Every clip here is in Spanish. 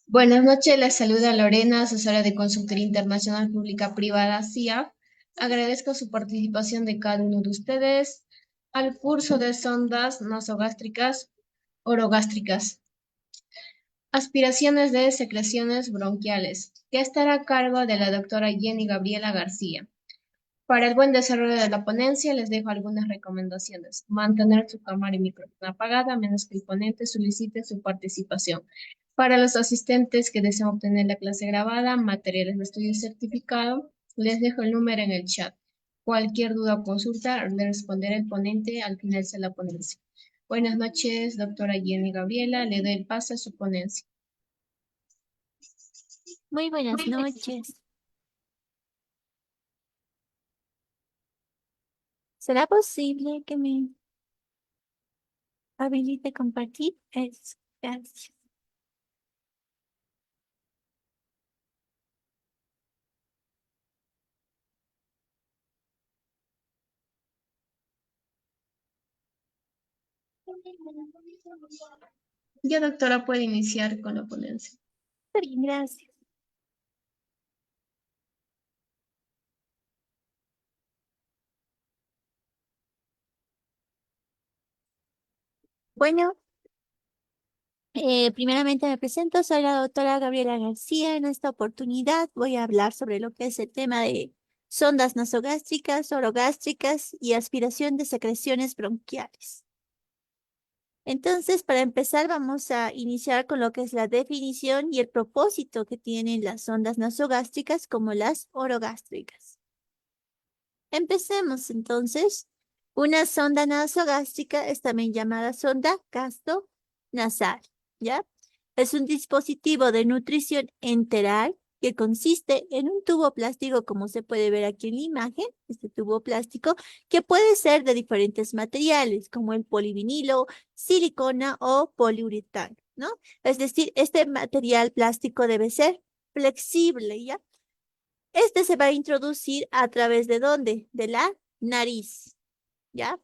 Buenas noches, les saluda Lorena, asesora de Consultoría Internacional Pública Privada CIA. Agradezco su participación de cada uno de ustedes al curso de sondas nasogástricas orogástricas, aspiraciones de secreciones bronquiales, que estará a cargo de la doctora Jenny Gabriela García. Para el buen desarrollo de la ponencia, les dejo algunas recomendaciones. Mantener su cámara y micrófono apagada, a menos que el ponente solicite su participación. Para los asistentes que desean obtener la clase grabada, materiales de estudio certificado, les dejo el número en el chat. Cualquier duda o consulta le responderá el ponente al final de la ponencia. Buenas noches, doctora Jenny Gabriela. Le doy el paso a su ponencia. Muy buenas noches. ¿Será posible que me habilite compartir? Gracias. Ya, doctora, puede iniciar con la ponencia. Está bien, gracias. Bueno, primeramente me presento, soy la doctora Gabriela García. En esta oportunidad voy a hablar sobre lo que es el tema de sondas nasogástricas, orogástricas y aspiración de secreciones bronquiales. Entonces, para empezar, vamos a iniciar con lo que es la definición y el propósito que tienen las sondas nasogástricas como las orogástricas. Empecemos entonces. Una sonda nasogástrica es también llamada sonda gastronasal, ¿ya? Es un dispositivo de nutrición enteral que consiste en un tubo plástico, como se puede ver aquí en la imagen, este tubo plástico, que puede ser de diferentes materiales, como el polivinilo, silicona o poliuretano, ¿no? Es decir, este material plástico debe ser flexible, ¿ya? Este se va a introducir a través de ¿dónde? De la nariz, ¿ya?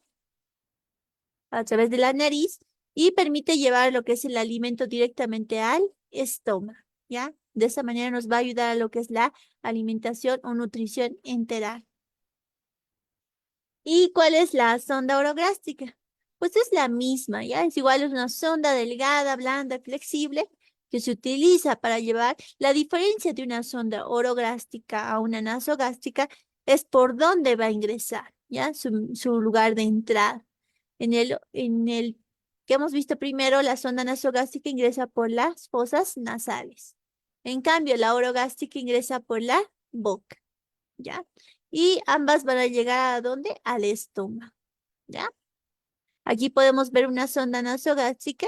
A través de la nariz y permite llevar lo que es el alimento directamente al estómago, ¿ya? De esa manera nos va a ayudar a lo que es la alimentación o nutrición enteral. ¿Y cuál es la sonda orogástrica? Pues es la misma, ¿ya? Es igual, es una sonda delgada, blanda, flexible, que se utiliza para llevar. La diferencia de una sonda orogástrica a una nasogástrica es por dónde va a ingresar, ¿ya? Su lugar de entrada. En el que hemos visto primero, la sonda nasogástrica ingresa por las fosas nasales. En cambio, la orogástrica ingresa por la boca, ¿ya? Y ambas van a llegar ¿a dónde? Al estómago, ¿ya? Aquí podemos ver una sonda nasogástrica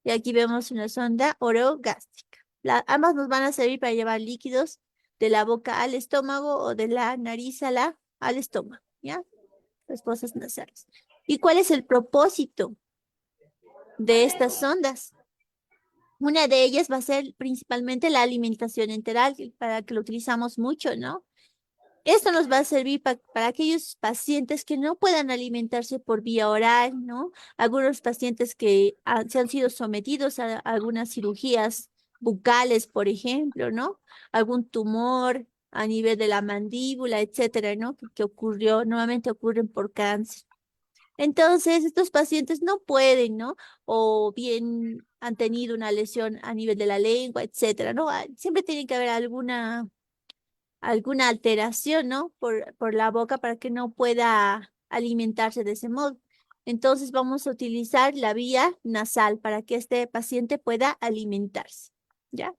y aquí vemos una sonda orogástrica. Ambas nos van a servir para llevar líquidos de la boca al estómago o de la nariz al estómago, ¿ya? Las fosas nasales. ¿Y cuál es el propósito de estas sondas? Una de ellas va a ser principalmente la alimentación enteral, para que lo utilizamos mucho, ¿no? Esto nos va a servir para aquellos pacientes que no puedan alimentarse por vía oral, ¿no? Algunos pacientes que se han sido sometidos a algunas cirugías bucales, por ejemplo, ¿no? Algún tumor a nivel de la mandíbula, etcétera, ¿no? Que ocurrió, normalmente ocurren por cáncer. Entonces, estos pacientes no pueden, ¿no? O bien han tenido una lesión a nivel de la lengua, etcétera, ¿no? Siempre tiene que haber alguna alteración, ¿no? Por la boca para que no pueda alimentarse de ese modo. Entonces vamos a utilizar la vía nasal para que este paciente pueda alimentarse, ¿ya?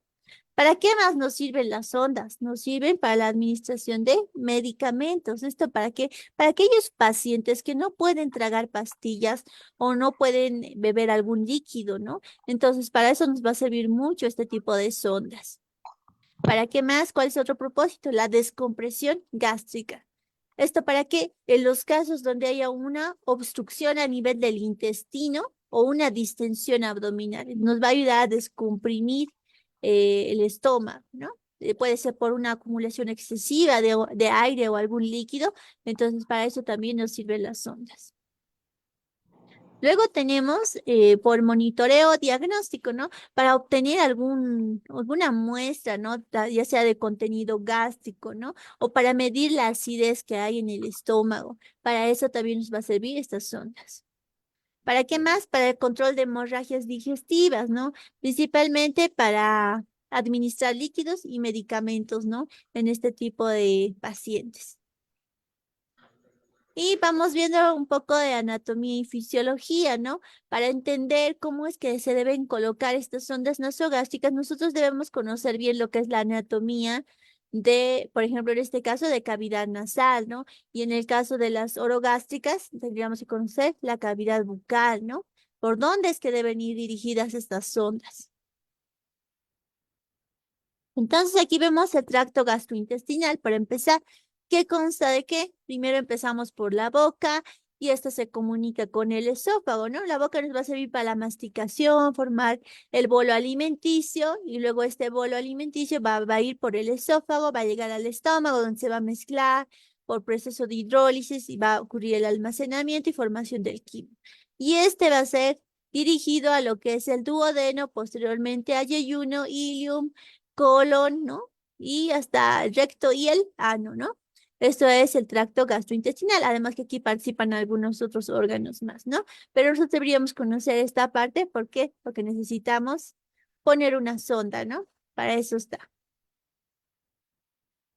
¿Para qué más nos sirven las sondas? Nos sirven para la administración de medicamentos. ¿Esto para qué? Para aquellos pacientes que no pueden tragar pastillas o no pueden beber algún líquido, ¿no? Entonces, para eso nos va a servir mucho este tipo de sondas. ¿Para qué más? ¿Cuál es otro propósito? La descompresión gástrica. ¿Esto para qué? En los casos donde haya una obstrucción a nivel del intestino o una distensión abdominal, nos va a ayudar a descomprimir el estómago, ¿no? Puede ser por una acumulación excesiva de aire o algún líquido, entonces para eso también nos sirven las sondas. Luego tenemos por monitoreo diagnóstico, ¿no? Para obtener alguna muestra, ¿no? Ya sea de contenido gástrico, ¿no? O para medir la acidez que hay en el estómago. Para eso también nos va a servir estas sondas. ¿Para qué más? Para el control de hemorragias digestivas, ¿no? Principalmente para administrar líquidos y medicamentos, ¿no? En este tipo de pacientes. Y vamos viendo un poco de anatomía y fisiología, ¿no? Para entender cómo es que se deben colocar estas sondas nasogástricas, nosotros debemos conocer bien lo que es la anatomía de, por ejemplo, en este caso de cavidad nasal, ¿no? Y en el caso de las orogástricas, tendríamos que conocer la cavidad bucal, ¿no? ¿Por dónde es que deben ir dirigidas estas sondas? Entonces aquí vemos el tracto gastrointestinal. Para empezar, ¿qué consta de qué? Primero empezamos por la boca y esta se comunica con el esófago, ¿no? La boca nos va a servir para la masticación, formar el bolo alimenticio y luego este bolo alimenticio va a ir por el esófago, va a llegar al estómago donde se va a mezclar por proceso de hidrólisis y va a ocurrir el almacenamiento y formación del quimo. Y este va a ser dirigido a lo que es el duodeno, posteriormente a yeyuno, ilium, colon, ¿no? Y hasta el recto y el ano, ¿no? Esto es el tracto gastrointestinal, además que aquí participan algunos otros órganos más, ¿no? Pero nosotros deberíamos conocer esta parte, ¿por qué? Porque necesitamos poner una sonda, ¿no? Para eso está.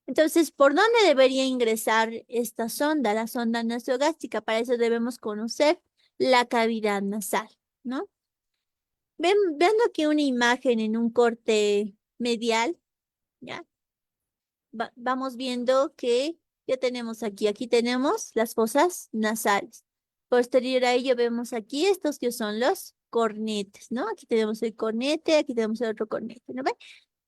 Entonces, ¿por dónde debería ingresar esta sonda, la sonda nasogástrica? Para eso debemos conocer la cavidad nasal, ¿no? Viendo aquí una imagen en un corte medial, ¿ya? Vamos viendo que ya tenemos aquí tenemos las fosas nasales. Posterior a ello vemos aquí estos que son los cornetes, ¿no? Aquí tenemos el cornete, aquí tenemos el otro cornete, ¿no ven?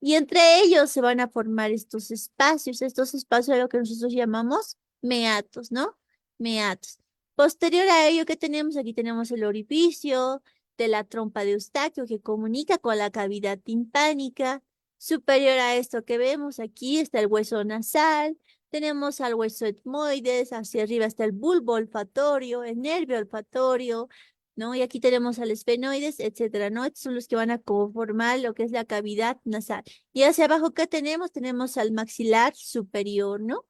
Y entre ellos se van a formar estos espacios a lo que nosotros llamamos meatos, ¿no? Meatos. Posterior a ello, ¿qué tenemos? Aquí tenemos el orificio de la trompa de Eustaquio que comunica con la cavidad timpánica. Superior a esto que vemos, aquí está el hueso nasal, tenemos al hueso etmoides, hacia arriba está el bulbo olfatorio, el nervio olfatorio, ¿no? Y aquí tenemos al esfenoides, etcétera, ¿no? Estos son los que van a conformar lo que es la cavidad nasal. Y hacia abajo, ¿qué tenemos? Tenemos al maxilar superior, ¿no?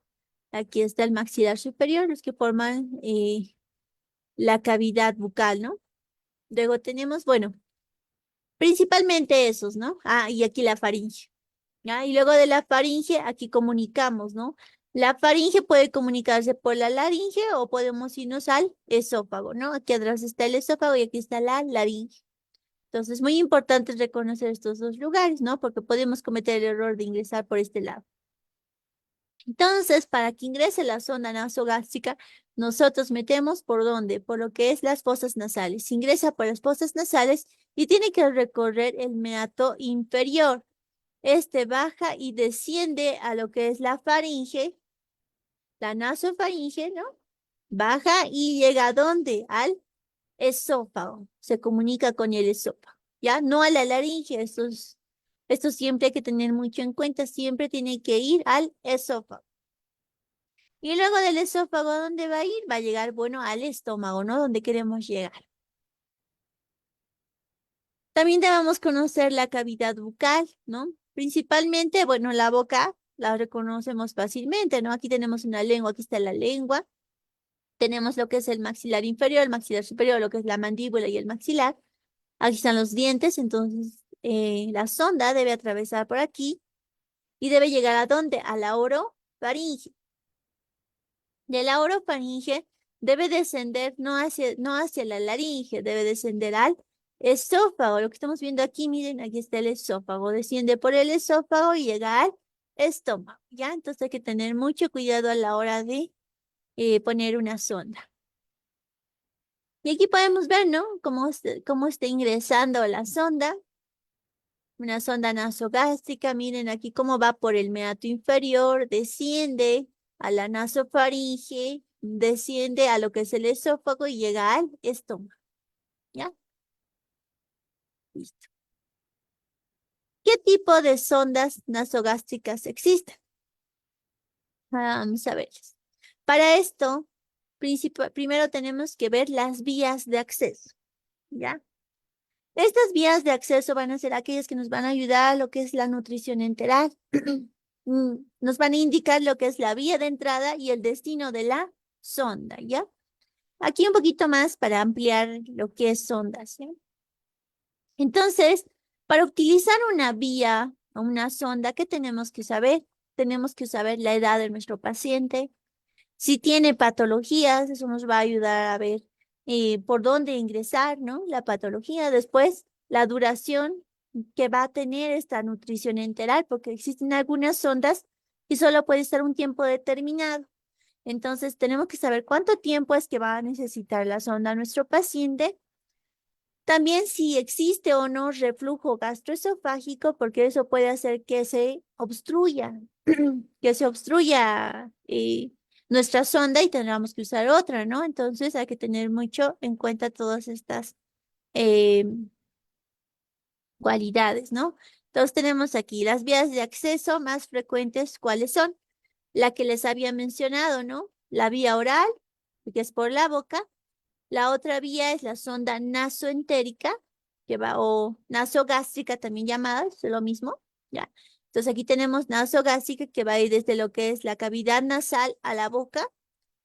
Aquí está el maxilar superior, los que forman la cavidad bucal, ¿no? Luego tenemos, bueno, principalmente esos, ¿no? Ah, y aquí la faringe. ¿Ya? Y luego de la faringe, aquí comunicamos, ¿no? La faringe puede comunicarse por la laringe o podemos irnos al esófago, ¿no? Aquí atrás está el esófago y aquí está la laringe. Entonces, muy importante reconocer estos dos lugares, ¿no? Porque podemos cometer el error de ingresar por este lado. Entonces, para que ingrese la sonda nasogástrica, nosotros metemos por dónde, por lo que es las fosas nasales. Ingresa por las fosas nasales y tiene que recorrer el meato inferior. Este baja y desciende a lo que es la faringe, la nasofaringe, ¿no? Baja y llega ¿a dónde? Al esófago. Se comunica con el esófago, ¿ya? No a la laringe. Esto siempre hay que tener mucho en cuenta. Siempre tiene que ir al esófago. Y luego del esófago, ¿a dónde va a ir? Va a llegar, bueno, al estómago, ¿no? Donde queremos llegar. También debemos conocer la cavidad bucal, ¿no? Principalmente, bueno, la boca la reconocemos fácilmente, ¿no? Aquí tenemos una lengua, aquí está la lengua. Tenemos lo que es el maxilar inferior, el maxilar superior, lo que es la mandíbula y el maxilar. Aquí están los dientes, entonces la sonda debe atravesar por aquí y debe llegar ¿a dónde? A la orofaringe. De la orofaringe debe descender no hacia la laringe, debe descender al esófago. Lo que estamos viendo aquí, miren, aquí está el esófago. Desciende por el esófago y llega al estómago, ¿ya? Entonces hay que tener mucho cuidado a la hora de poner una sonda. Y aquí podemos ver, ¿no? Cómo está ingresando la sonda. Una sonda nasogástrica, miren aquí cómo va por el meato inferior, desciende a la nasofaringe, desciende a lo que es el esófago y llega al estómago, ¿ya? Listo. ¿Qué tipo de sondas nasogástricas existen? Vamos a verlas. Para esto, primero tenemos que ver las vías de acceso, ¿ya? Estas vías de acceso van a ser aquellas que nos van a ayudar a lo que es la nutrición enteral. Nos van a indicar lo que es la vía de entrada y el destino de la sonda, ¿ya? Aquí un poquito más para ampliar lo que es sondas, ¿ya? Entonces, para utilizar una vía o una sonda, ¿qué tenemos que saber? Tenemos que saber la edad de nuestro paciente. Si tiene patologías, eso nos va a ayudar a ver por dónde ingresar, ¿no? La patología. Después, la duración que va a tener esta nutrición enteral, porque existen algunas sondas y solo puede estar un tiempo determinado. Entonces, tenemos que saber cuánto tiempo es que va a necesitar la sonda nuestro paciente. También si existe o no reflujo gastroesofágico, porque eso puede hacer que se obstruya, que se obstruya nuestra sonda y tendríamos que usar otra, ¿no? Entonces hay que tener mucho en cuenta todas estas eh, cualidades, ¿no? Entonces tenemos aquí las vías de acceso más frecuentes, ¿cuáles son? La que les había mencionado, ¿no? La vía oral, que es por la boca. La otra vía es la sonda nasoentérica, que va, o nasogástrica también llamada, es lo mismo, ¿ya? Entonces aquí tenemos nasogástrica que va a ir desde lo que es la cavidad nasal a la boca,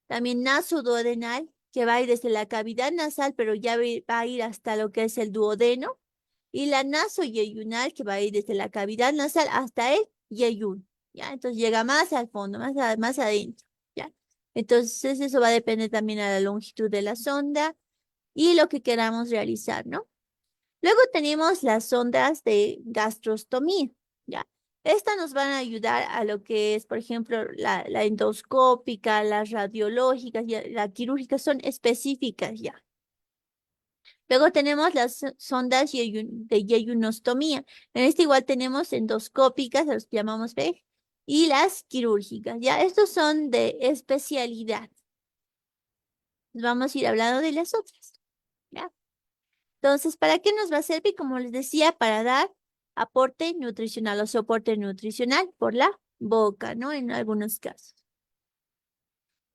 también nasoduodenal, que va a ir desde la cavidad nasal, pero ya va a ir hasta lo que es el duodeno, y la nasoyeyunal, que va a ir desde la cavidad nasal hasta el yeyun, ¿ya? Entonces llega más al fondo, más adentro, ¿ya? Entonces eso va a depender también a la longitud de la sonda y lo que queramos realizar, ¿no? Luego tenemos las sondas de gastrostomía, ¿ya? Estas nos van a ayudar a lo que es, por ejemplo, la endoscópica, las radiológicas, la quirúrgica son específicas ya. Luego tenemos las sondas de yeyunostomía. En este igual tenemos endoscópicas, las llamamos PEG, y las quirúrgicas, ¿ya? Estos son de especialidad. Vamos a ir hablando de las otras, ¿ya? Entonces, ¿para qué nos va a servir? Como les decía, para dar aporte nutricional o soporte nutricional por la boca, ¿no? En algunos casos.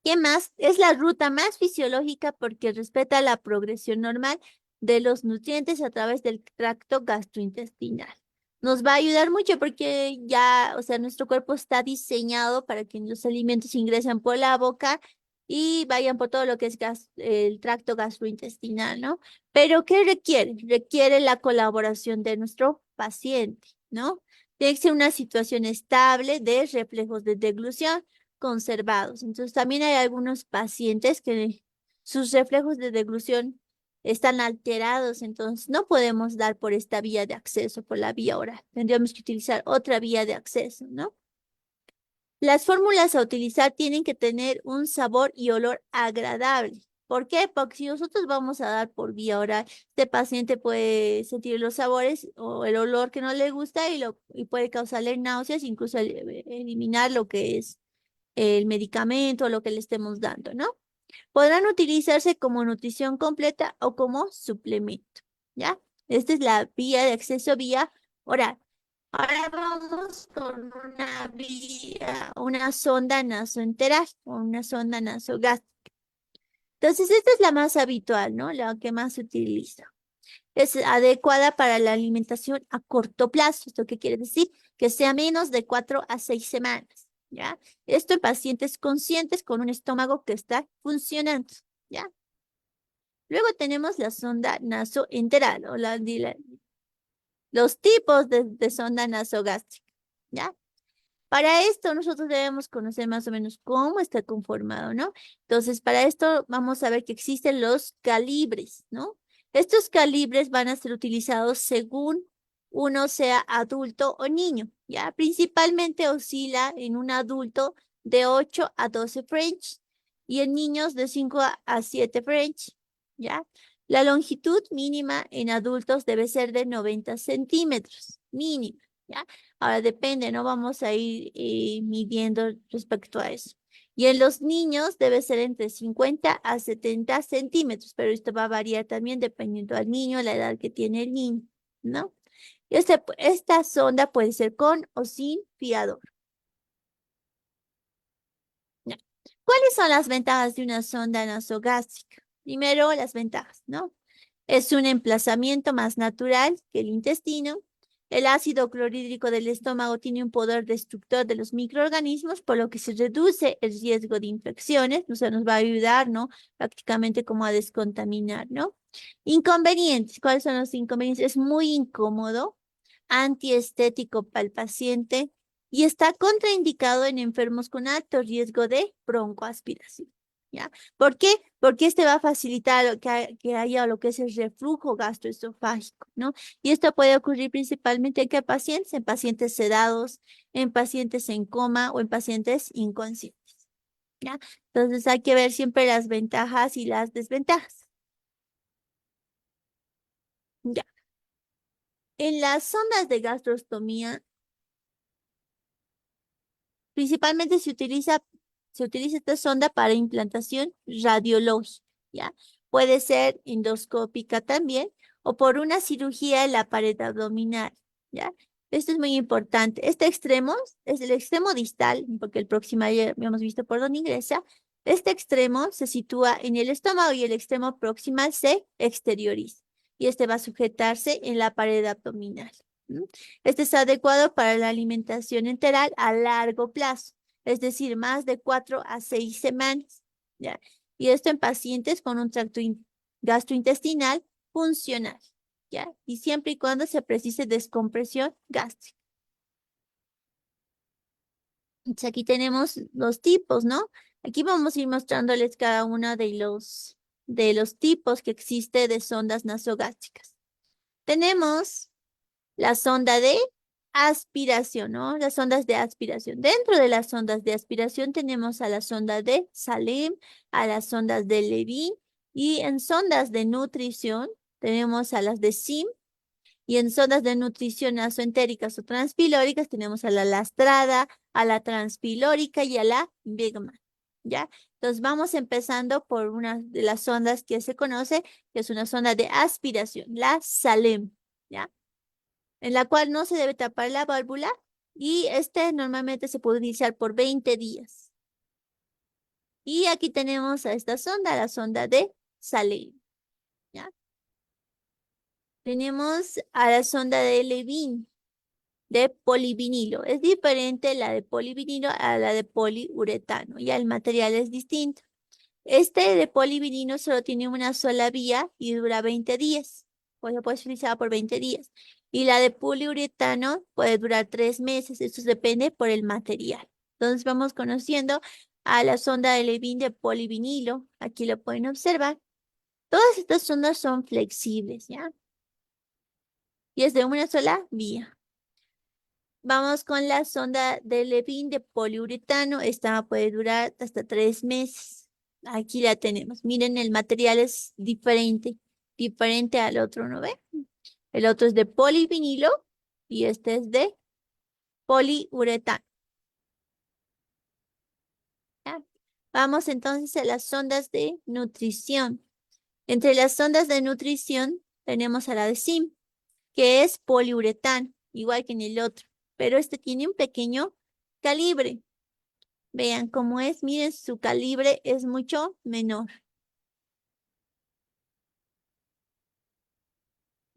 ¿Qué más? Es la ruta más fisiológica porque respeta la progresión normal de los nutrientes a través del tracto gastrointestinal. Nos va a ayudar mucho porque ya, o sea, nuestro cuerpo está diseñado para que los alimentos ingresen por la boca y vayan por todo lo que es el tracto gastrointestinal, ¿no? Pero ¿qué requiere? Requiere la colaboración de nuestro paciente, ¿no? Tiene que ser una situación estable de reflejos de deglución conservados. Entonces, también hay algunos pacientes que sus reflejos de deglución están alterados, entonces no podemos dar por esta vía de acceso, por la vía oral. Tendríamos que utilizar otra vía de acceso, ¿no? Las fórmulas a utilizar tienen que tener un sabor y olor agradable. ¿Por qué? Porque si nosotros vamos a dar por vía oral, este paciente puede sentir los sabores o el olor que no le gusta y puede causarle náuseas, incluso eliminar lo que es el medicamento o lo que le estemos dando, ¿no? Podrán utilizarse como nutrición completa o como suplemento, ¿ya? Esta es la vía de acceso vía oral. Ahora vamos con una sonda nasoenteral o una sonda nasogástrica. Entonces, esta es la más habitual, ¿no? La que más se utiliza. Es adecuada para la alimentación a corto plazo. ¿Esto qué quiere decir? Que sea menos de 4 a 6 semanas, ¿ya? Esto en pacientes conscientes con un estómago que está funcionando, ¿ya? Luego tenemos la sonda nasoenteral o los tipos de sonda nasogástrica, ¿ya? Para esto nosotros debemos conocer más o menos cómo está conformado, ¿no? Entonces, para esto vamos a ver que existen los calibres, ¿no? Estos calibres van a ser utilizados según uno sea adulto o niño, ¿ya? Principalmente oscila en un adulto de 8 a 12 French y en niños de 5 a 7 French, ¿ya? La longitud mínima en adultos debe ser de 90 centímetros, mínima, ¿ya? Ahora depende, no vamos a ir midiendo respecto a eso. Y en los niños debe ser entre 50 a 70 centímetros, pero esto va a variar también dependiendo al niño, la edad que tiene el niño, ¿no? Y esta sonda puede ser con o sin fiador. Ya. ¿Cuáles son las ventajas de una sonda nasogástrica? Primero, las ventajas, ¿no? Es un emplazamiento más natural que el intestino. El ácido clorhídrico del estómago tiene un poder destructor de los microorganismos, por lo que se reduce el riesgo de infecciones. O sea, nos va a ayudar, ¿no? Prácticamente como a descontaminar, ¿no? Inconvenientes. ¿Cuáles son los inconvenientes? Es muy incómodo, antiestético para el paciente y está contraindicado en enfermos con alto riesgo de broncoaspiración. ¿Ya? ¿Por qué? Porque este va a facilitar que haya lo que es el reflujo gastroesofágico, ¿no? Y esto puede ocurrir principalmente en qué pacientes, en pacientes sedados, en pacientes en coma o en pacientes inconscientes, ¿ya? Entonces hay que ver siempre las ventajas y las desventajas. Ya. En las sondas de gastrostomía, principalmente se utiliza esta sonda para implantación radiológica, ¿ya? Puede ser endoscópica también o por una cirugía en la pared abdominal, ¿ya? Esto es muy importante. Este extremo es el extremo distal, porque el proximal ya hemos visto por dónde ingresa. Este extremo se sitúa en el estómago y el extremo proximal se exterioriza. Y este va a sujetarse en la pared abdominal. ¿Mm? Este es adecuado para la alimentación enteral a largo plazo, es decir, más de 4 a 6 semanas, ¿ya? Y esto en pacientes con un tracto gastrointestinal funcional, ¿ya? Y siempre y cuando se precise descompresión gástrica. Entonces, aquí tenemos los tipos, ¿no? Aquí vamos a ir mostrándoles cada uno de los tipos que existe de sondas nasogástricas. Tenemos la sonda de aspiración, ¿no? Las sondas de aspiración. Dentro de las sondas de aspiración tenemos a la sonda de Salem, a las sondas de Levin y en sondas de nutrición tenemos a las de SIM y en sondas de nutrición nasoentéricas o transpilóricas tenemos a la lastrada, a la transpilórica y a la Bigman, ¿ya? Entonces vamos empezando por una de las sondas que se conoce, que es una sonda de aspiración, la Salem, ¿ya? En la cual no se debe tapar la válvula y este normalmente se puede utilizar por 20 días. Y aquí tenemos a esta sonda, la sonda de Salem, ¿ya? Tenemos a la sonda de Levin, de polivinilo. Es diferente la de polivinilo a la de poliuretano, ya el material es distinto. Este de polivinilo solo tiene una sola vía y dura 20 días. Pues lo puedes utilizar por 20 días. Y la de poliuretano puede durar 3 meses. Esto depende por el material. Entonces vamos conociendo a la sonda de Levin de polivinilo. Aquí lo pueden observar. Todas estas sondas son flexibles, ¿ya? Y es de una sola vía. Vamos con la sonda de Levin de poliuretano. Esta puede durar hasta 3 meses. Aquí la tenemos. Miren, el material es diferente al otro, ¿no ve? El otro es de polivinilo y este es de poliuretano. ¿Ya? Vamos entonces a las sondas de nutrición. Entre las sondas de nutrición tenemos a la de SIM, que es poliuretano, igual que en el otro, pero este tiene un pequeño calibre. Vean cómo es, miren, su calibre es mucho menor.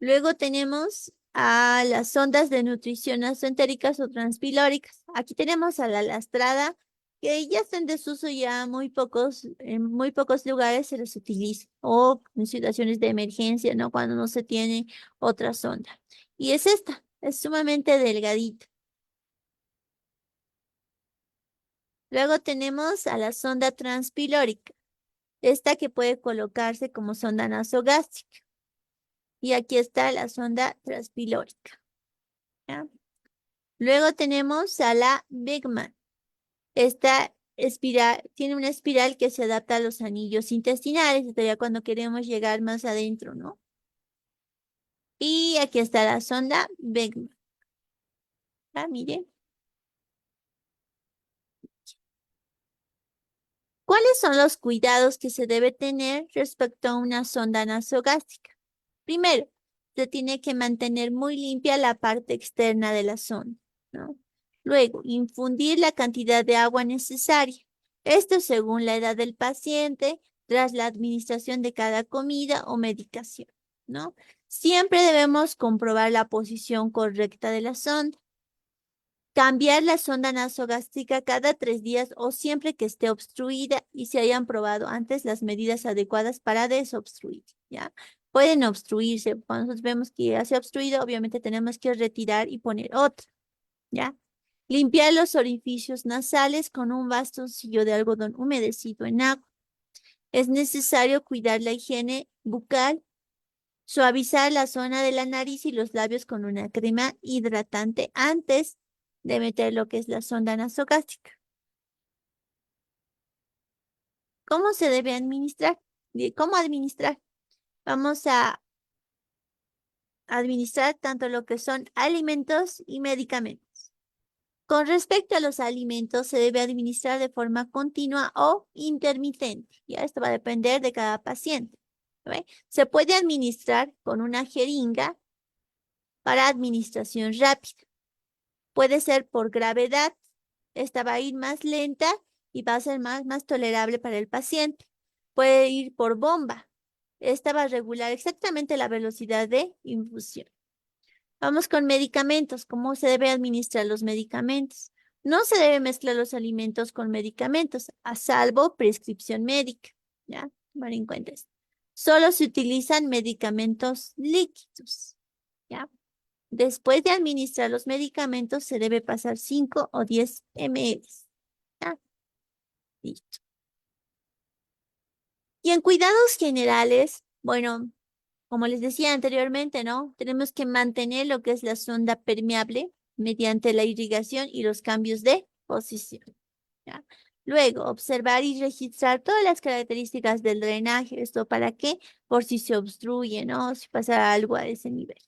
Luego tenemos a las sondas de nutrición nasoentéricas o transpilóricas. Aquí tenemos a la lastrada, que ya está en desuso, ya en muy pocos lugares se les utiliza, o en situaciones de emergencia, ¿no? Cuando no se tiene otra sonda. Y es esta, es sumamente delgadita. Luego tenemos a la sonda transpilórica, esta que puede colocarse como sonda nasogástrica. Y aquí está la sonda transpilórica. ¿Ya? Luego tenemos a la Beckman. Esta espiral tiene una espiral que se adapta a los anillos intestinales, esto ya cuando queremos llegar más adentro, ¿no? Y aquí está la sonda Beckman. Ah, miren. ¿Cuáles son los cuidados que se debe tener respecto a una sonda nasogástrica? Primero, se tiene que mantener muy limpia la parte externa de la sonda, ¿no? Luego, infundir la cantidad de agua necesaria. Esto según la edad del paciente, tras la administración de cada comida o medicación, ¿no? Siempre debemos comprobar la posición correcta de la sonda. Cambiar la sonda nasogástrica cada 3 días o siempre que esté obstruida y se hayan probado antes las medidas adecuadas para desobstruir, ¿ya? Pueden obstruirse. Cuando nosotros vemos que ya se ha obstruido, obviamente tenemos que retirar y poner otra, ¿ya? Limpiar los orificios nasales con un bastoncillo de algodón humedecido en agua. Es necesario cuidar la higiene bucal, suavizar la zona de la nariz y los labios con una crema hidratante antes de meter lo que es la sonda nasogástrica. ¿Cómo se debe administrar? ¿Cómo administrar? Vamos a administrar tanto lo que son alimentos y medicamentos. Con respecto a los alimentos, se debe administrar de forma continua o intermitente. Ya esto va a depender de cada paciente. ¿Ve? Se puede administrar con una jeringa para administración rápida. Puede ser por gravedad. Esta va a ir más lenta y va a ser más tolerable para el paciente. Puede ir por bomba. Esta va a regular exactamente la velocidad de infusión. Vamos con medicamentos. ¿Cómo se debe administrar los medicamentos? No se debe mezclar los alimentos con medicamentos, a salvo prescripción médica. ¿Ya? Tomar en cuenta esto. Solo se utilizan medicamentos líquidos. ¿Ya? Después de administrar los medicamentos, se debe pasar 5 o 10 ml. ¿Ya? Listo. Y en cuidados generales, bueno, como les decía anteriormente, ¿no? Tenemos que mantener lo que es la sonda permeable mediante la irrigación y los cambios de posición. ¿Ya? Luego, observar y registrar todas las características del drenaje. ¿Esto para qué? Por si se obstruye, ¿no? Si pasa algo a ese nivel.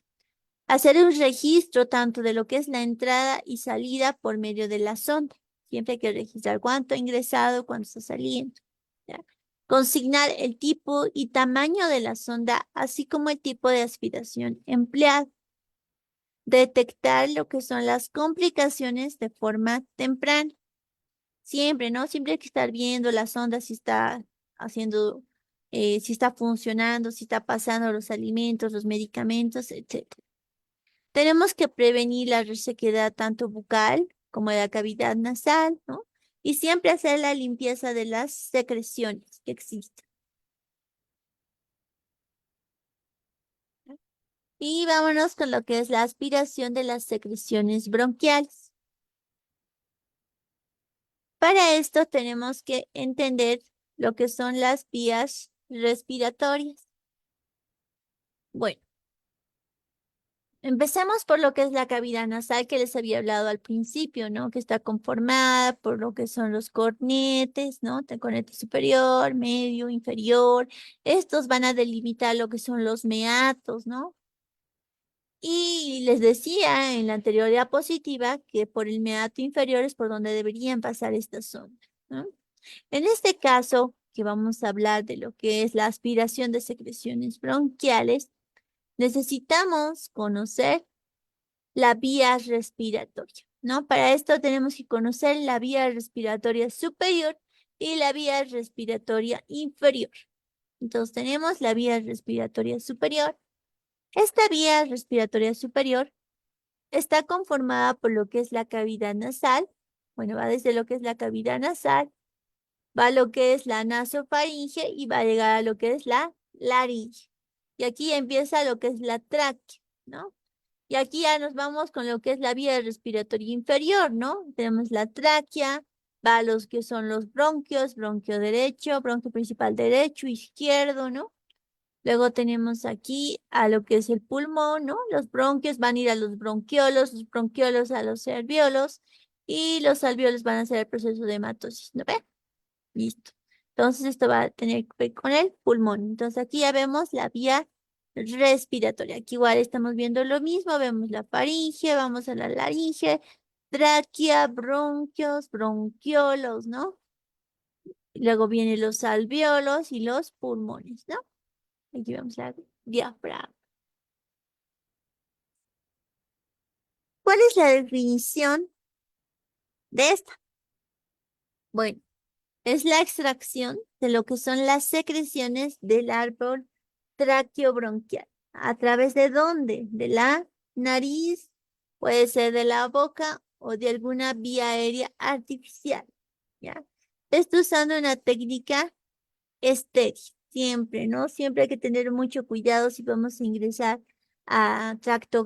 Hacer un registro tanto de lo que es la entrada y salida por medio de la sonda. Siempre hay que registrar cuánto ha ingresado, cuánto está saliendo. ¿Ya? Consignar el tipo y tamaño de la sonda, así como el tipo de aspiración empleado. Detectar lo que son las complicaciones de forma temprana. Siempre, ¿no? Siempre hay que estar viendo la sonda si está haciendo, si está funcionando, si está pasando los alimentos, los medicamentos, etc. Tenemos que prevenir la resequedad tanto bucal como de la cavidad nasal, ¿no? Y siempre hacer la limpieza de las secreciones que existen. Y vámonos con lo que es la aspiración de las secreciones bronquiales. Para esto tenemos que entender lo que son las vías respiratorias. Bueno, empecemos por lo que es la cavidad nasal que les había hablado al principio, ¿no? Que está conformada por lo que son los cornetes, ¿no? El cornete superior, medio, inferior. Estos van a delimitar lo que son los meatos, ¿no? Y les decía en la anterior diapositiva que por el meato inferior es por donde deberían pasar estas sondas, ¿no? En este caso, que vamos a hablar de lo que es la aspiración de secreciones bronquiales, necesitamos conocer la vía respiratoria, ¿no? Para esto tenemos que conocer la vía respiratoria superior y la vía respiratoria inferior. Entonces tenemos la vía respiratoria superior. Esta vía respiratoria superior está conformada por lo que es la cavidad nasal. Bueno, va desde lo que es la cavidad nasal, va a lo que es la nasofaringe y va a llegar a lo que es la laringe. Y aquí empieza lo que es la tráquea, ¿no? Y aquí ya nos vamos con lo que es la vía respiratoria inferior, ¿no? Tenemos la tráquea, va a los que son los bronquios, bronquio derecho, bronquio principal derecho, izquierdo, ¿no? Luego tenemos aquí a lo que es el pulmón, ¿no? Los bronquios van a ir a los bronquiolos a los alvéolos y los alvéolos van a hacer el proceso de hematosis, ¿no ve? Listo. Entonces esto va a tener que ver con el pulmón. Entonces aquí ya vemos la vía respiratoria. Aquí igual estamos viendo lo mismo, vemos la faringe, vamos a la laringe, tráquea, bronquios, bronquiolos, ¿no? Y luego vienen los alvéolos y los pulmones, ¿no? Aquí vemos la diafragma. ¿Cuál es la definición de esta? Bueno, es la extracción de lo que son las secreciones del árbol traqueobronquial. ¿A través de dónde? De la nariz, puede ser de la boca o de alguna vía aérea artificial, ¿ya? Esto usando una técnica estéril, siempre, ¿no? Siempre hay que tener mucho cuidado si vamos a ingresar a tracto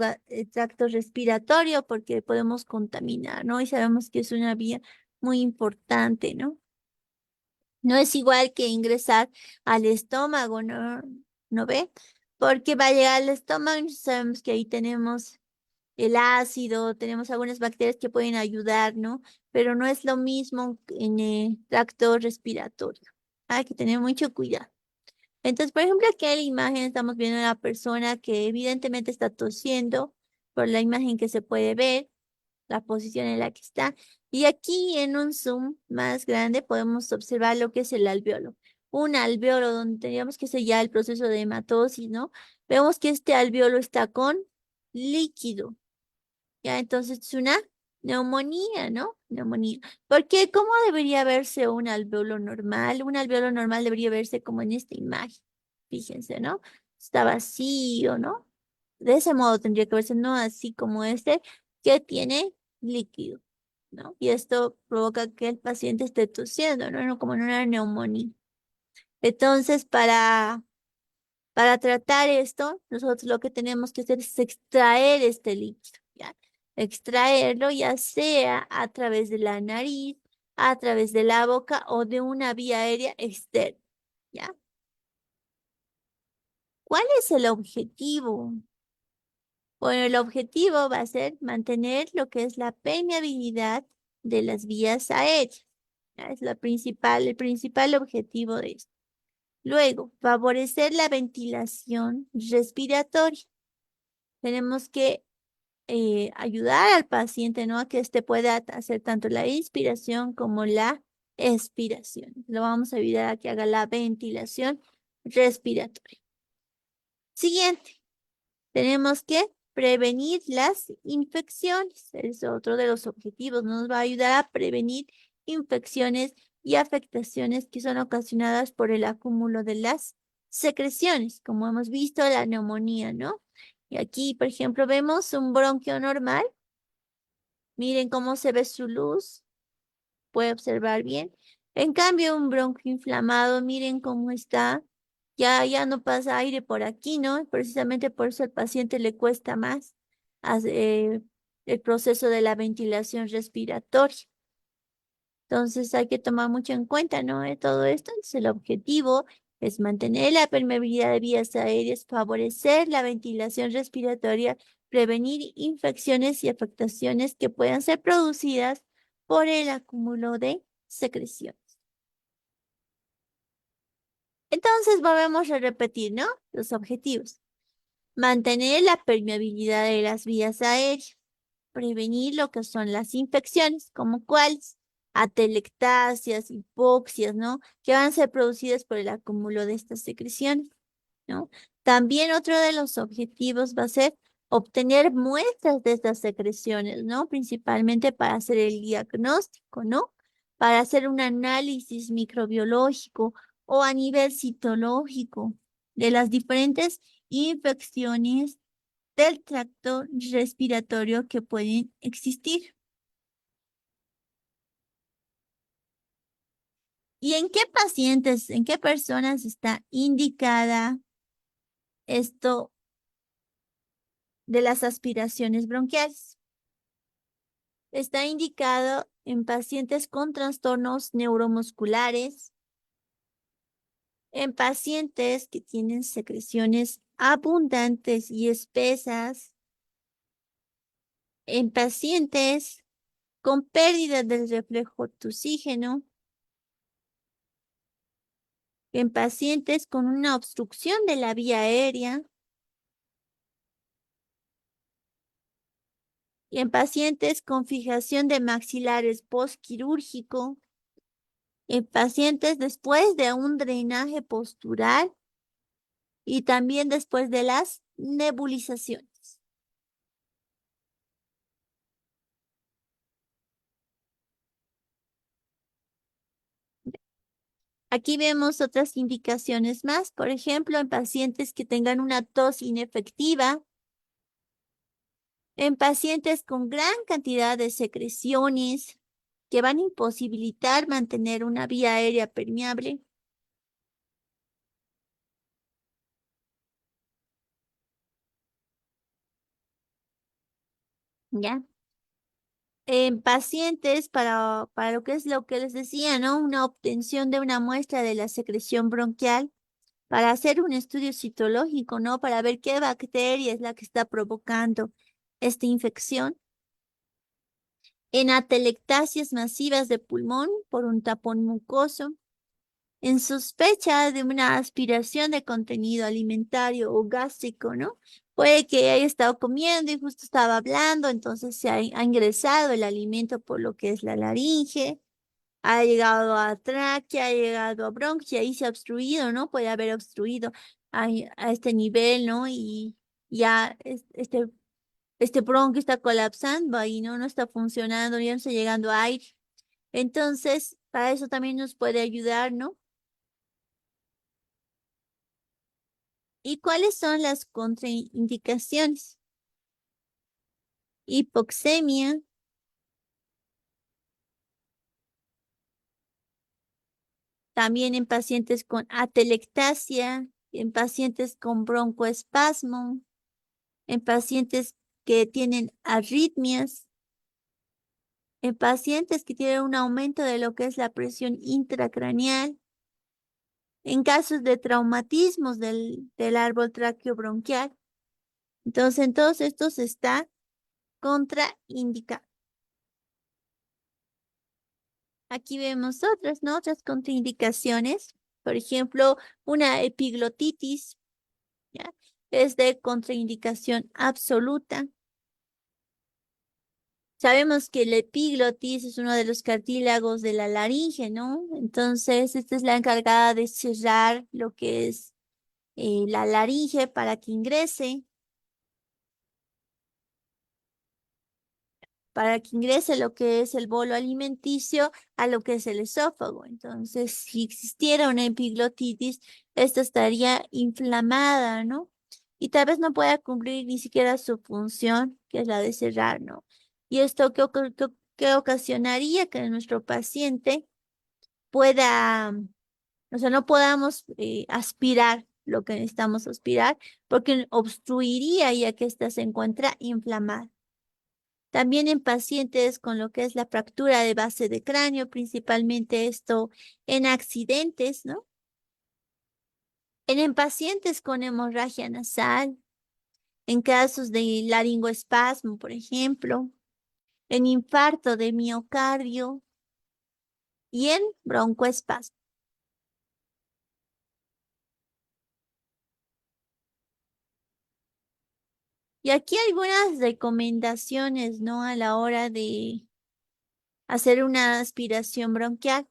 respiratorio porque podemos contaminar, ¿no? Y sabemos que es una vía muy importante, ¿no? No es igual que ingresar al estómago, ¿no? ¿No ve? Porque va a llegar al estómago y sabemos que ahí tenemos el ácido, tenemos algunas bacterias que pueden ayudar, ¿no? Pero no es lo mismo en el tracto respiratorio. Hay que tener mucho cuidado. Entonces, por ejemplo, aquí en la imagen estamos viendo a una persona que evidentemente está tosiendo por la imagen que se puede ver, la posición en la que está. Y aquí en un zoom más grande podemos observar lo que es el alvéolo. Un alvéolo donde tendríamos que sellar el proceso de hematosis, ¿no? Vemos que este alvéolo está con líquido. Ya, entonces es una neumonía, ¿no? Neumonía. Porque ¿cómo debería verse un alvéolo normal? Un alvéolo normal debería verse como en esta imagen. Fíjense, ¿no? Está vacío, ¿no? De ese modo tendría que verse, no así como este, que tiene líquido, ¿no? Y esto provoca que el paciente esté tosiendo, ¿no? Como en una neumonía. Entonces, para tratar esto, nosotros lo que tenemos que hacer es extraer este líquido, ¿ya? Extraerlo ya sea a través de la nariz, a través de la boca o de una vía aérea externa, ¿ya? ¿Cuál es el objetivo? Bueno, el objetivo va a ser mantener lo que es la permeabilidad de las vías aéreas, ¿ya? Es el principal objetivo de esto. Luego, favorecer la ventilación respiratoria. Tenemos que ayudar al paciente, ¿no? A que éste pueda hacer tanto la inspiración como la expiración. Lo vamos a ayudar a que haga la ventilación respiratoria. Siguiente, tenemos que prevenir las infecciones. Es otro de los objetivos. Nos va a ayudar a prevenir infecciones y afectaciones que son ocasionadas por el acúmulo de las secreciones, como hemos visto la neumonía, ¿no? Y aquí, por ejemplo, vemos un bronquio normal. Miren cómo se ve su luz. Puede observar bien. En cambio, un bronquio inflamado, miren cómo está. Ya no pasa aire por aquí, ¿no? Precisamente por eso al paciente le cuesta más el proceso de la ventilación respiratoria. Entonces hay que tomar mucho en cuenta, ¿no? Todo esto. Entonces, el objetivo es mantener la permeabilidad de vías aéreas, favorecer la ventilación respiratoria, prevenir infecciones y afectaciones que puedan ser producidas por el acúmulo de secreciones. Entonces volvemos a repetir, ¿no? Los objetivos. Mantener la permeabilidad de las vías aéreas, prevenir lo que son las infecciones, como cuáles, atelectasias, hipoxias, ¿no? Que van a ser producidas por el acúmulo de estas secreciones, ¿no? También otro de los objetivos va a ser obtener muestras de estas secreciones, ¿no? Principalmente para hacer el diagnóstico, ¿no? Para hacer un análisis microbiológico o a nivel citológico de las diferentes infecciones del tracto respiratorio que pueden existir. ¿Y en qué pacientes, en qué personas está indicada esto de las aspiraciones bronquiales? Está indicado en pacientes con trastornos neuromusculares, En pacientes que tienen secreciones abundantes y espesas, en pacientes con pérdida del reflejo toxígeno, en pacientes con una obstrucción de la vía aérea y en pacientes con fijación de maxilares postquirúrgico, en pacientes después de un drenaje postural y también después de las nebulizaciones. Aquí vemos otras indicaciones más, por ejemplo, en pacientes que tengan una tos inefectiva, en pacientes con gran cantidad de secreciones que van a imposibilitar mantener una vía aérea permeable. ¿Ya? En pacientes para lo que les decía, ¿no? Una obtención de una muestra de la secreción bronquial para hacer un estudio citológico, ¿no? Para ver qué bacteria es la que está provocando esta infección. En atelectasias masivas de pulmón por un tapón mucoso. En sospecha de una aspiración de contenido alimentario o gástrico, ¿no? Puede que haya estado comiendo y justo estaba hablando, entonces ha ingresado el alimento por lo que es la laringe, ha llegado a tráquea, ha llegado a bronquia y se ha obstruido, ¿no? Puede haber obstruido a este nivel, ¿no? Y ya este bronquio está colapsando ahí, ¿no? No está funcionando, ya no está llegando aire. Entonces, para eso también nos puede ayudar, ¿no? ¿Y cuáles son las contraindicaciones? Hipoxemia, también en pacientes con atelectasia, en pacientes con broncoespasmo, en pacientes que tienen arritmias, en pacientes que tienen un aumento de lo que es la presión intracraneal, en casos de traumatismos del árbol traqueobronquial. Entonces, en todos estos está contraindicado. Aquí vemos otras, ¿no? Otras contraindicaciones. Por ejemplo, una epiglotitis, ¿ya? Es de contraindicación absoluta. Sabemos que la epiglotis es uno de los cartílagos de la laringe, ¿no? Entonces, esta es la encargada de cerrar lo que es la laringe para que ingrese. Para que ingrese lo que es el bolo alimenticio a lo que es el esófago. Entonces, si existiera una epiglotitis, esta estaría inflamada, ¿no? Y tal vez no pueda cumplir ni siquiera su función, que es la de cerrar, ¿no? Y esto que ocasionaría que nuestro paciente pueda, o sea, no podamos aspirar lo que necesitamos aspirar, porque obstruiría ya que ésta se encuentra inflamada. También en pacientes con lo que es la fractura de base de cráneo, principalmente esto en accidentes, ¿no? En pacientes con hemorragia nasal, en casos de laringoespasmo, por ejemplo, en infarto de miocardio y en broncoespasmo. Y aquí algunas recomendaciones, ¿no? A la hora de hacer una aspiración bronquial.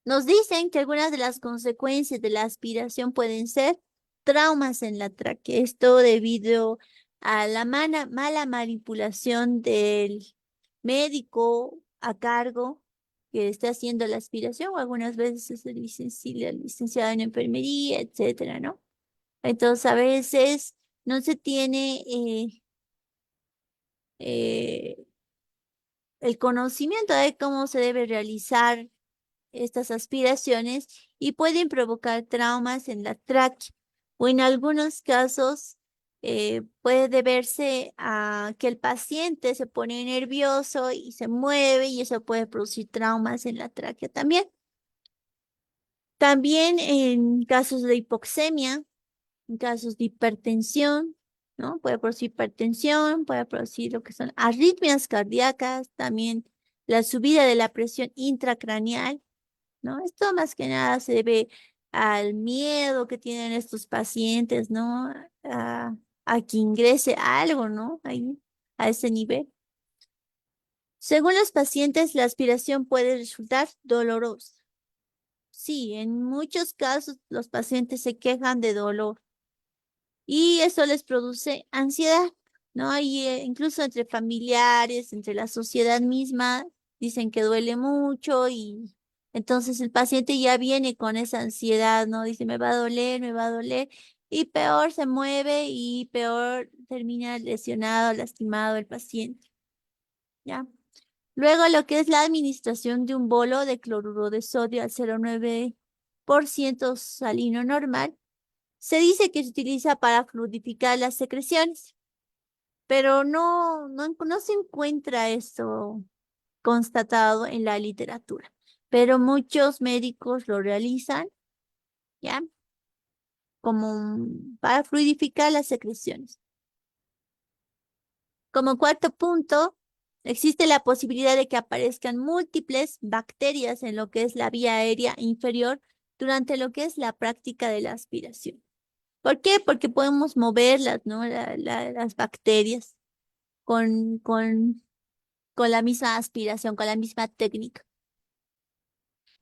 Nos dicen que algunas de las consecuencias de la aspiración pueden ser traumas en la tráquea. Esto debido a la mala manipulación del médico a cargo que está haciendo la aspiración, o algunas veces es el licenciado en enfermería, etcétera, ¿no? Entonces, a veces no se tiene eh, el conocimiento de cómo se debe realizar estas aspiraciones y pueden provocar traumas en la tráquea o en algunos casos puede deberse a que el paciente se pone nervioso y se mueve y eso puede producir traumas en la tráquea también. También en casos de hipoxemia, en casos de hipertensión, ¿no? Puede producir hipertensión, puede producir lo que son arritmias cardíacas, también la subida de la presión intracraneal, ¿no? Esto más que nada se debe al miedo que tienen estos pacientes, ¿no? A que ingrese algo, ¿no? Ahí, a ese nivel. Según los pacientes, la aspiración puede resultar dolorosa. Sí, en muchos casos los pacientes se quejan de dolor y eso les produce ansiedad, ¿no? Y incluso entre familiares, entre la sociedad misma, dicen que duele mucho y entonces el paciente ya viene con esa ansiedad, ¿no? Dice, me va a doler, y peor se mueve y peor termina lesionado, lastimado el paciente, ¿ya? Luego, lo que es la administración de un bolo de cloruro de sodio al 0,9% salino normal, se dice que se utiliza para fluidificar las secreciones, pero no se encuentra esto constatado en la literatura. Pero muchos médicos lo realizan, ¿ya? Para fluidificar las secreciones. Como cuarto punto, existe la posibilidad de que aparezcan múltiples bacterias en lo que es la vía aérea inferior durante lo que es la práctica de la aspiración. ¿Por qué? Porque podemos moverlas, ¿no? Las bacterias con, con, con la misma aspiración, con la misma técnica.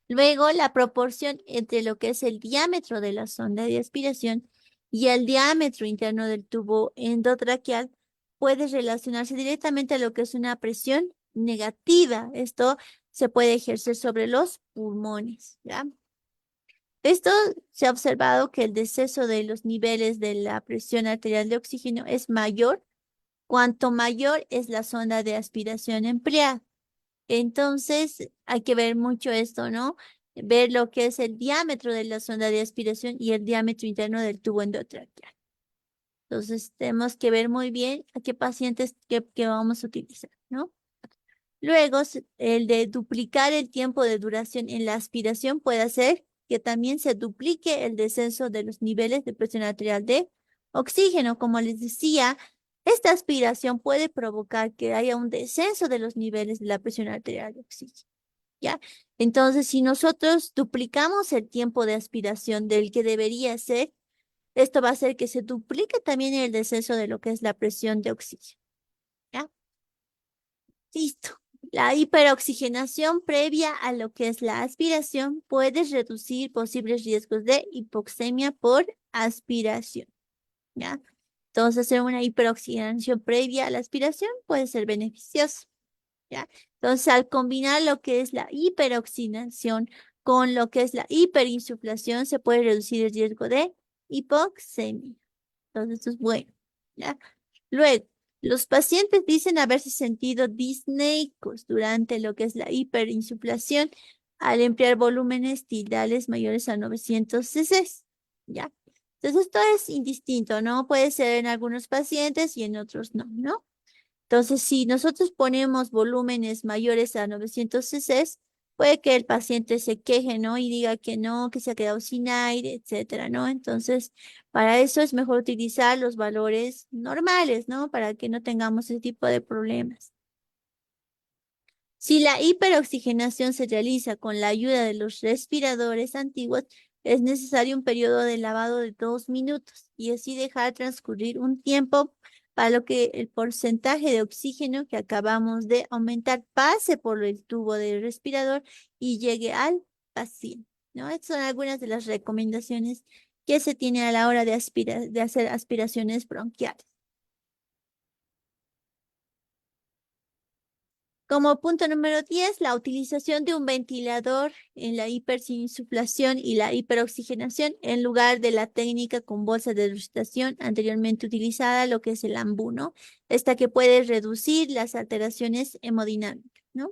Luego, la proporción entre lo que es el diámetro de la sonda de aspiración y el diámetro interno del tubo endotraqueal puede relacionarse directamente a lo que es una presión negativa. Esto se puede ejercer sobre los pulmones, ¿ya? Esto se ha observado que el deceso de los niveles de la presión arterial de oxígeno es mayor cuanto mayor es la sonda de aspiración empleada. Entonces, hay que ver mucho esto, ¿no? Ver lo que es el diámetro de la sonda de aspiración y el diámetro interno del tubo endotraqueal. Entonces, tenemos que ver muy bien a qué pacientes que vamos a utilizar, ¿no? Luego, el de duplicar el tiempo de duración en la aspiración puede hacer que también se duplique el descenso de los niveles de presión arterial de oxígeno. Como les decía, esta aspiración puede provocar que haya un descenso de los niveles de la presión arterial de oxígeno, ¿ya? Entonces, si nosotros duplicamos el tiempo de aspiración del que debería ser, esto va a hacer que se duplique también el descenso de lo que es la presión de oxígeno, ¿ya? Listo. La hiperoxigenación previa a lo que es la aspiración puede reducir posibles riesgos de hipoxemia por aspiración, ¿ya? Entonces, hacer una hiperoxigenación previa a la aspiración puede ser beneficioso, ¿ya? Entonces, al combinar lo que es la hiperoxigenación con lo que es la hiperinsuflación, se puede reducir el riesgo de hipoxemia. Entonces, esto es bueno, ¿ya? Luego, los pacientes dicen haberse sentido disneicos durante lo que es la hiperinsuflación al emplear volúmenes tildales mayores a 900 cc, ¿ya? Entonces, esto es indistinto, ¿no? Puede ser en algunos pacientes y en otros no, ¿no? Entonces, si nosotros ponemos volúmenes mayores a 900 cc, puede que el paciente se queje, ¿no? Y diga que no, que se ha quedado sin aire, etcétera, ¿no? Entonces, para eso es mejor utilizar los valores normales, ¿no? Para que no tengamos ese tipo de problemas. Si la hiperoxigenación se realiza con la ayuda de los respiradores antiguos, es necesario un periodo de lavado de 2 minutos y así dejar transcurrir un tiempo para lo que el porcentaje de oxígeno que acabamos de aumentar pase por el tubo del respirador y llegue al paciente, ¿no? Estas son algunas de las recomendaciones que se tiene a la hora de hacer aspiraciones bronquiales. Como punto número 10, la utilización de un ventilador en la hiperinsuflación y la hiperoxigenación en lugar de la técnica con bolsa de resucitación anteriormente utilizada, lo que es el AMBU, ¿no? Esta que puede reducir las alteraciones hemodinámicas, ¿no?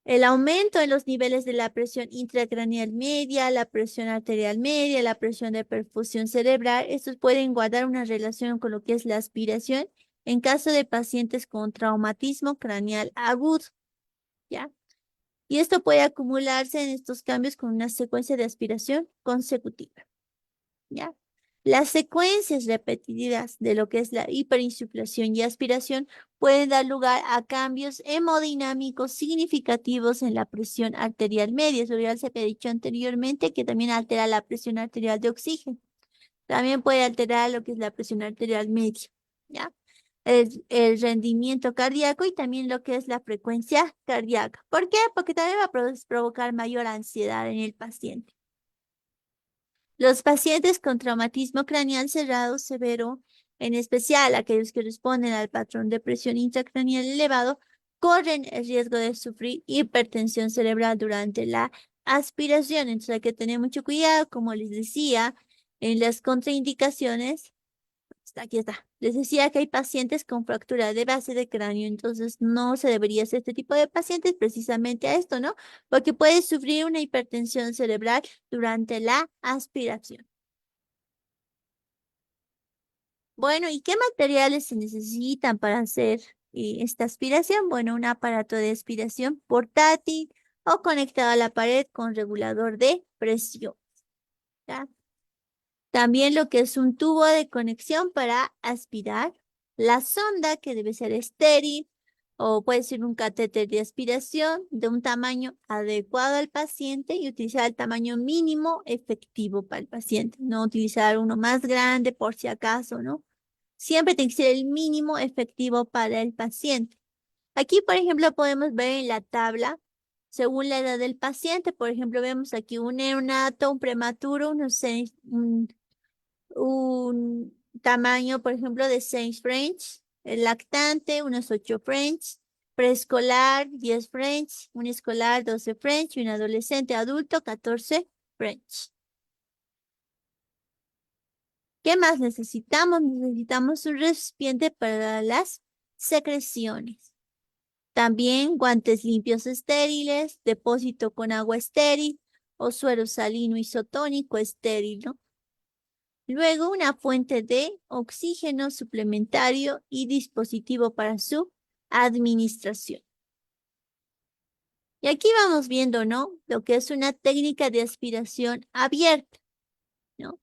El aumento en los niveles de la presión intracraneal media, la presión arterial media, la presión de perfusión cerebral, estos pueden guardar una relación con lo que es la aspiración en caso de pacientes con traumatismo craneal agudo, ¿ya? Y esto puede acumularse en estos cambios con una secuencia de aspiración consecutiva. ¿Ya? Las secuencias repetidas de lo que es la hiperinsuflación y aspiración pueden dar lugar a cambios hemodinámicos significativos en la presión arterial media. Eso ya se había dicho anteriormente, que también altera la presión arterial de oxígeno. También puede alterar lo que es la presión arterial media, ¿ya? El rendimiento cardíaco y también lo que es la frecuencia cardíaca. ¿Por qué? Porque también va a provocar mayor ansiedad en el paciente. Los pacientes con traumatismo craneal cerrado severo, en especial aquellos que responden al patrón de presión intracraneal elevado, corren el riesgo de sufrir hipertensión cerebral durante la aspiración. Entonces hay que tener mucho cuidado, como les decía, en las contraindicaciones. Aquí está. Les decía que hay pacientes con fractura de base de cráneo, entonces no se debería hacer este tipo de pacientes precisamente a esto, ¿no? Porque puede sufrir una hipertensión cerebral durante la aspiración. Bueno, ¿y qué materiales se necesitan para hacer esta aspiración? Bueno, un aparato de aspiración portátil o conectado a la pared con regulador de presión, ¿ya? También lo que es un tubo de conexión para aspirar, la sonda que debe ser estéril o puede ser un catéter de aspiración de un tamaño adecuado al paciente y utilizar el tamaño mínimo efectivo para el paciente, no utilizar uno más grande por si acaso, ¿no? Siempre tiene que ser el mínimo efectivo para el paciente. Aquí, por ejemplo, podemos ver en la tabla, según la edad del paciente, por ejemplo, vemos aquí un neonato, un prematuro, un tamaño, por ejemplo, de 6 French, el lactante, unos 8 French, preescolar, 10 French, un escolar, 12 French y un adolescente adulto, 14 French. ¿Qué más necesitamos? Necesitamos un recipiente para las secreciones. También guantes limpios estériles, depósito con agua estéril o suero salino isotónico estéril, ¿no? Luego una fuente de oxígeno suplementario y dispositivo para su administración. Y aquí vamos viendo, ¿no? Lo que es una técnica de aspiración abierta, ¿no?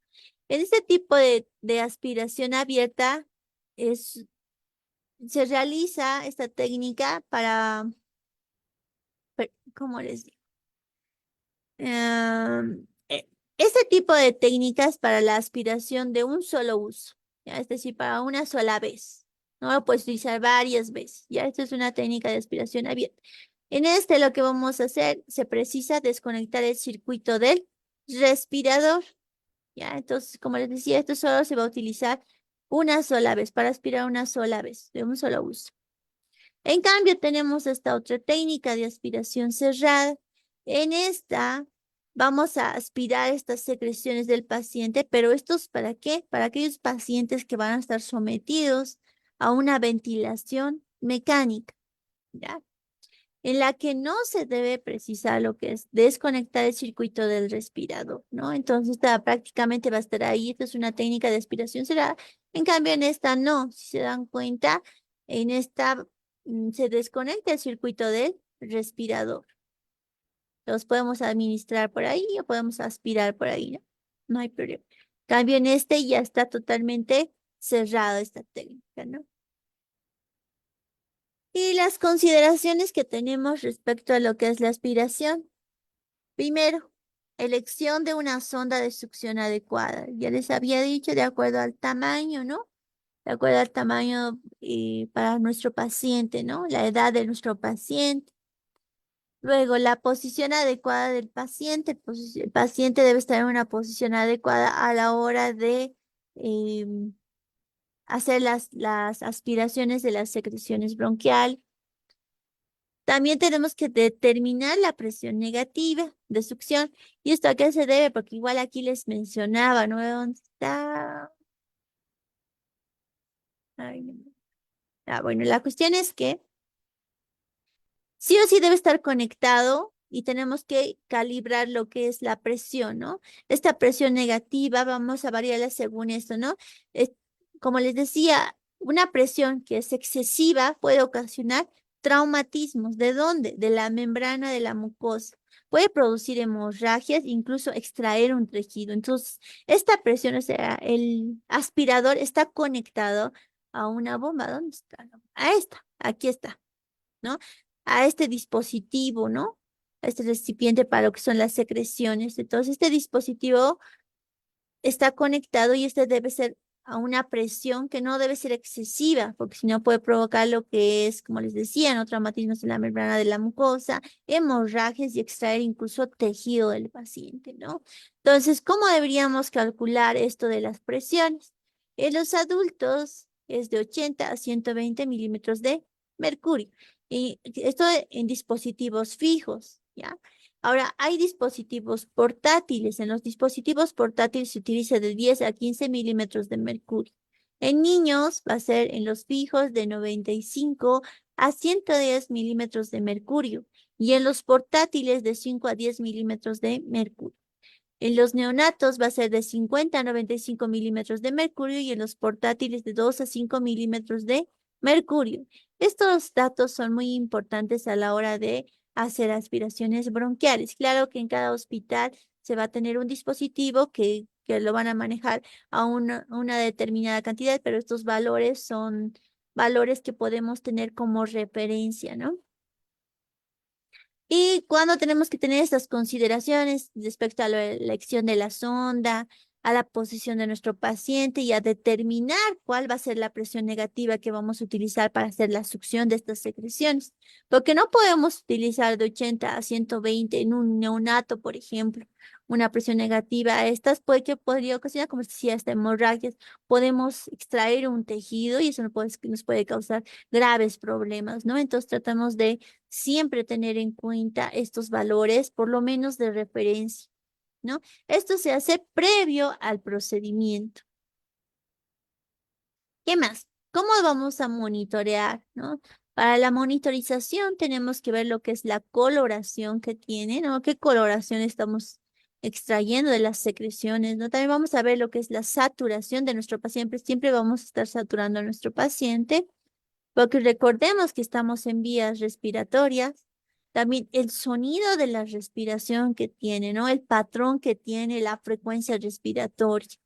En este tipo de aspiración abierta se realiza esta técnica para, ¿cómo les digo? Este tipo de técnicas para la aspiración de un solo uso, ¿ya? Es decir, para una sola vez. No lo puedes utilizar varias veces. Ya, esta es una técnica de aspiración abierta. En este lo que vamos a hacer, se precisa desconectar el circuito del respirador. Ya, entonces, como les decía, esto solo se va a utilizar una sola vez, para aspirar una sola vez, de un solo uso. En cambio, tenemos esta otra técnica de aspiración cerrada. En esta vamos a aspirar estas secreciones del paciente, pero ¿estos para qué? Para aquellos pacientes que van a estar sometidos a una ventilación mecánica, ¿ya? En la que no se debe precisar lo que es desconectar el circuito del respirador, ¿no? Entonces, esta prácticamente va a estar ahí. Esta es una técnica de aspiración cerrada. En cambio, en esta no. Si se dan cuenta, en esta se desconecta el circuito del respirador. Los podemos administrar por ahí o podemos aspirar por ahí, ¿no? No hay problema. En cambio, en este ya está totalmente cerrado esta técnica, ¿no? Y las consideraciones que tenemos respecto a lo que es la aspiración. Primero, elección de una sonda de succión adecuada. Ya les había dicho, de acuerdo al tamaño, ¿no? De acuerdo al tamaño para nuestro paciente, ¿no? La edad de nuestro paciente. Luego, la posición adecuada del paciente. Pues, el paciente debe estar en una posición adecuada a la hora de hacer las aspiraciones de las secreciones bronquiales. También tenemos que determinar la presión negativa de succión. ¿Y esto a qué se debe? Porque igual aquí les mencionaba, ¿no? ¿Dónde está? Ay, no. Bueno, la cuestión es que sí o sí debe estar conectado y tenemos que calibrar lo que es la presión, ¿no? Esta presión negativa vamos a variarla según esto, ¿no? Es- como les decía, una presión que es excesiva puede ocasionar traumatismos. ¿De dónde? De la membrana de la mucosa. Puede producir hemorragias, incluso extraer un tejido. Entonces, esta presión, o sea, el aspirador está conectado a una bomba. ¿Dónde está? A esta, aquí está, ¿no? A este dispositivo, ¿no? A este recipiente para lo que son las secreciones. Entonces, este dispositivo está conectado y este debe ser a una presión que no debe ser excesiva, porque si no puede provocar lo que es, como les decía, ¿no? Traumatismos en la membrana de la mucosa, hemorragias y extraer incluso tejido del paciente, ¿no? Entonces, ¿cómo deberíamos calcular esto de las presiones? En los adultos es de 80 a 120 milímetros de mercurio. Y esto en dispositivos fijos, ¿ya? Ahora, hay dispositivos portátiles. En los dispositivos portátiles se utiliza de 10 a 15 milímetros de mercurio. En niños va a ser en los fijos de 95 a 110 milímetros de mercurio y en los portátiles de 5 a 10 milímetros de mercurio. En los neonatos va a ser de 50 a 95 milímetros de mercurio y en los portátiles de 2 a 5 milímetros de mercurio. Estos datos son muy importantes a la hora de hacer aspiraciones bronquiales. Claro que en cada hospital se va a tener un dispositivo que lo van a manejar a una determinada cantidad, pero estos valores son valores que podemos tener como referencia, ¿no? Y cuando tenemos que tener estas consideraciones respecto a la elección de la sonda, a la posición de nuestro paciente y a determinar cuál va a ser la presión negativa que vamos a utilizar para hacer la succión de estas secreciones. Porque no podemos utilizar de 80 a 120 en un neonato, por ejemplo, una presión negativa. Estas podría ocasionar, como decía, hasta hemorragias. Podemos extraer un tejido y eso nos puede causar graves problemas, ¿no? Entonces tratamos de siempre tener en cuenta estos valores, por lo menos de referencia, ¿no? Esto se hace previo al procedimiento. ¿Qué más? ¿Cómo vamos a monitorear, no? Para la monitorización tenemos que ver lo que es la coloración que tiene, ¿no? ¿Qué coloración estamos extrayendo de las secreciones, ¿no? También vamos a ver lo que es la saturación de nuestro paciente. Siempre vamos a estar saturando a nuestro paciente. Porque recordemos que estamos en vías respiratorias, también el sonido de la respiración que tiene, ¿no? El patrón que tiene la frecuencia respiratoria,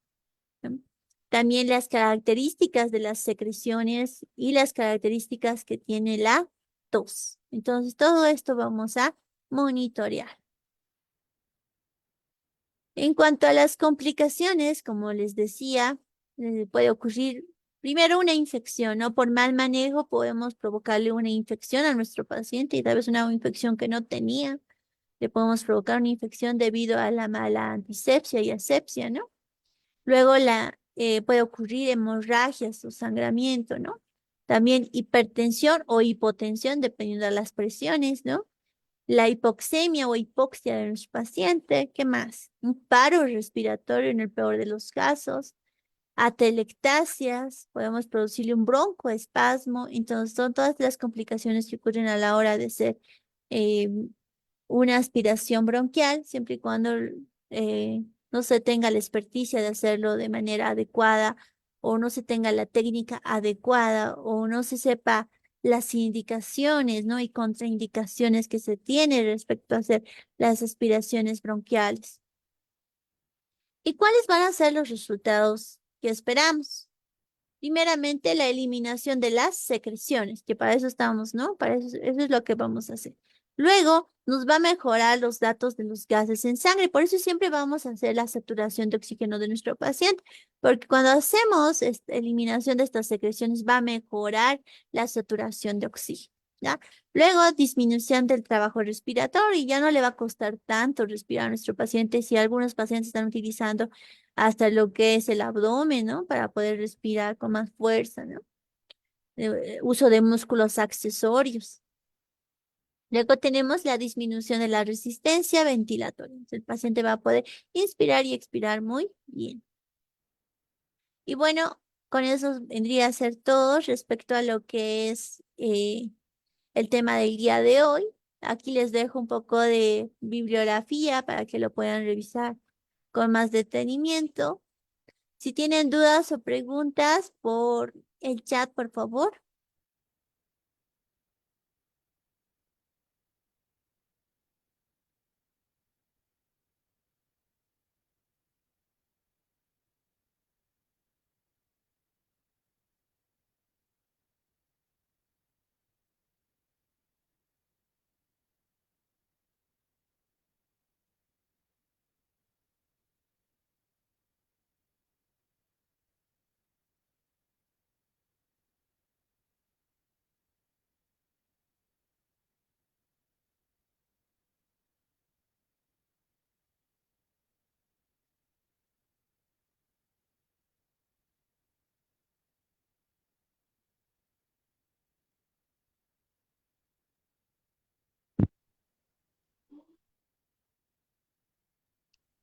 ¿no? También las características de las secreciones y las características que tiene la tos. Entonces, todo esto vamos a monitorear. En cuanto a las complicaciones, como les decía, puede ocurrir primero una infección, ¿no? Por mal manejo podemos provocarle una infección a nuestro paciente y tal vez una infección que no tenía. Le podemos provocar una infección debido a la mala antisepsia y asepsia, ¿no? Luego puede ocurrir hemorragias o sangramiento, ¿no? También hipertensión o hipotensión, dependiendo de las presiones, ¿no? La hipoxemia o hipoxia de nuestro paciente. ¿Qué más? Un paro respiratorio en el peor de los casos. Atelectasias, podemos producirle un broncoespasmo. Entonces, son todas las complicaciones que ocurren a la hora de hacer eh, una aspiración bronquial, siempre y cuando no se tenga la experticia de hacerlo de manera adecuada o no se tenga la técnica adecuada o no se sepa las indicaciones, ¿no? Y contraindicaciones que se tiene respecto a hacer las aspiraciones bronquiales. ¿Y cuáles van a ser los resultados que esperamos? Primeramente, la eliminación de las secreciones, que para eso estamos, ¿no? Eso es lo que vamos a hacer. Luego, nos va a mejorar los datos de los gases en sangre. Por eso siempre vamos a hacer la saturación de oxígeno de nuestro paciente, porque cuando hacemos esta eliminación de estas secreciones va a mejorar la saturación de oxígeno, ¿ya? Luego, disminución del trabajo respiratorio y ya no le va a costar tanto respirar a nuestro paciente si algunos pacientes están utilizando hasta lo que es el abdomen, ¿no? Para poder respirar con más fuerza, ¿no? Uso de músculos accesorios. Luego tenemos la disminución de la resistencia ventilatoria. Entonces, el paciente va a poder inspirar y expirar muy bien. Y bueno, con eso vendría a ser todo respecto a lo que es el tema del día de hoy. Aquí les dejo un poco de bibliografía para que lo puedan revisar con más detenimiento. Si tienen dudas o preguntas por el chat, por favor.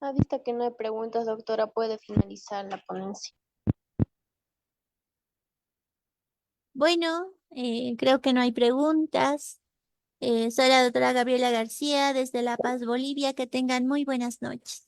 A vista que no hay preguntas, doctora, puede finalizar la ponencia. Bueno, creo que no hay preguntas. Soy la doctora Gabriela García desde La Paz, Bolivia. Que tengan muy buenas noches.